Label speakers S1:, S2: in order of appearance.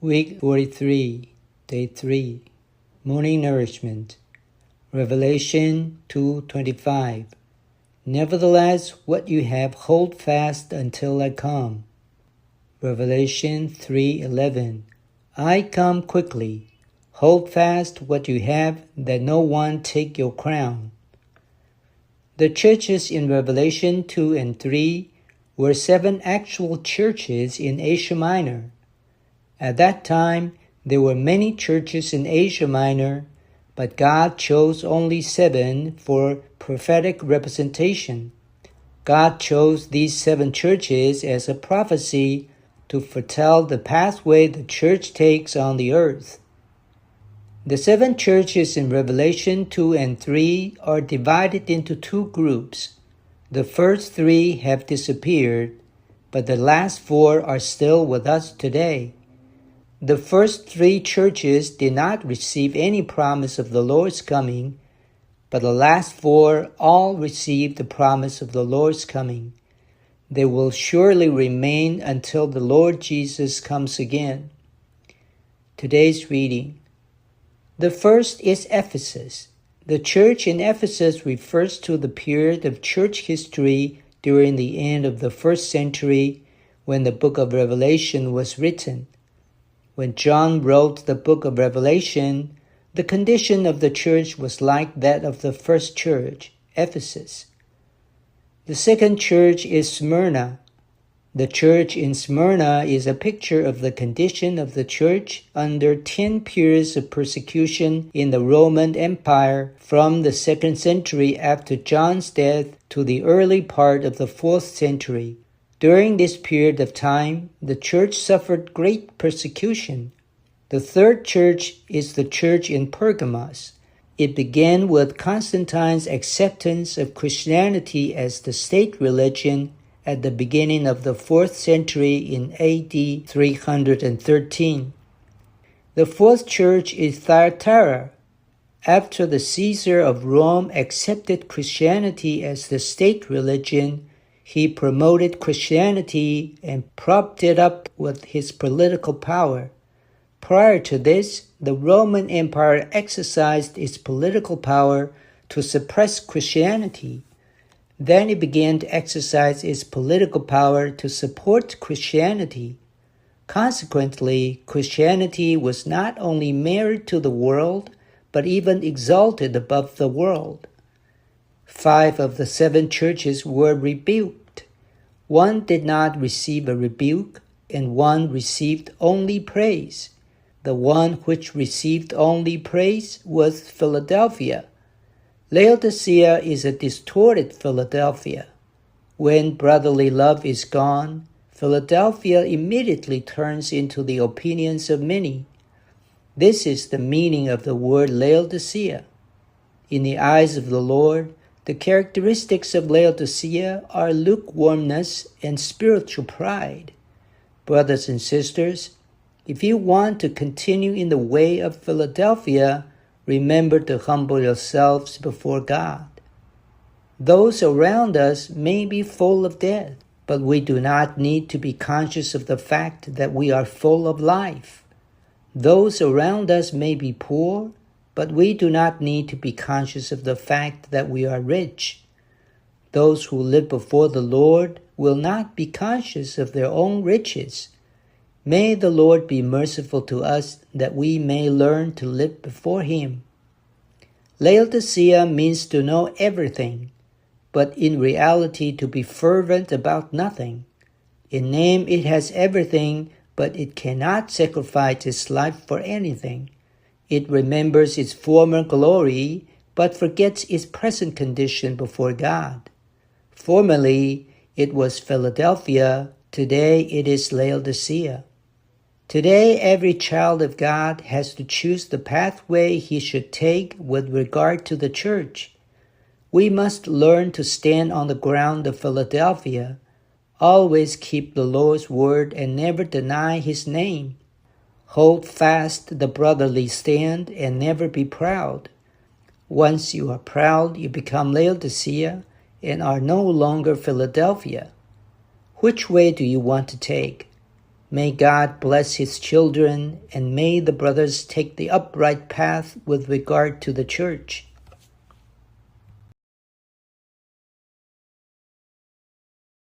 S1: Week 43, Day 3, Morning Nourishment, Revelation 2:25. Nevertheless, what you have hold fast until I come. Revelation 3:11. I come quickly. Hold fast what you have, that no one take your crown. The churches in Revelation 2 and 3 were 7 actual churches in Asia Minor. At that time, there were many churches in Asia Minor, but God chose only 7 for prophetic representation. God chose these 7 churches as a prophecy to foretell the pathway the church takes on the earth. The 7 churches in Revelation 2 and 3 are divided into 2 groups. The first 3 have disappeared, but the last 4 are still with us today. The first 3 churches did not receive any promise of the Lord's coming, but the last 4 all received the promise of the Lord's coming. They will surely remain until the Lord Jesus comes again. Today's reading. The first is Ephesus. The church in Ephesus refers to the period of church history during the end of the 1st century when the book of Revelation was written. When John wrote the book of Revelation, the condition of the church was like that of the first church, Ephesus. The second church is Smyrna. The church in Smyrna is a picture of the condition of the church under 10 periods of persecution in the Roman Empire from the 2nd century after John's death to the early part of the 4th century. During this period of time, the church suffered great persecution. The third church is the church in Pergamos. It began with Constantine's acceptance of Christianity as the state religion at the beginning of the 4th century in AD 313. The fourth church is Thyatira. After the Caesar of Rome accepted Christianity as the state religion, he promoted Christianity and propped it up with his political power. Prior to this, the Roman Empire exercised its political power to suppress Christianity. Then it began to exercise its political power to support Christianity. Consequently, Christianity was not only married to the world, but even exalted above the world. 5 of the 7 churches were rebuked. 1 did not receive a rebuke, and 1 received only praise. The one which received only praise was Philadelphia. Laodicea is a distorted Philadelphia. When brotherly love is gone, Philadelphia immediately turns into the opinions of many. This is the meaning of the word Laodicea. In the eyes of the Lord, the characteristics of Laodicea are lukewarmness and spiritual pride. Brothers and sisters, if you want to continue in the way of Philadelphia, remember to humble yourselves before God. Those around us may be full of death, but we do not need to be conscious of the fact that we are full of life. Those around us may be poor, but we do not need to be conscious of the fact that we are rich. Those who live before the Lord will not be conscious of their own riches. May the Lord be merciful to us that we may learn to live before Him. Laodicea means to know everything, but in reality to be fervent about nothing. In name it has everything, but it cannot sacrifice its life for anything. It remembers its former glory, but forgets its present condition before God. Formerly, it was Philadelphia. Today, it is Laodicea. Today, every child of God has to choose the pathway he should take with regard to the church. We must learn to stand on the ground of Philadelphia, always keep the Lord's word and never deny His name. Hold fast the brotherly stand and never be proud. Once you are proud, you become Laodicea and are no longer Philadelphia. Which way do you want to take? May God bless his children, and may the brothers take the upright path with regard to the church.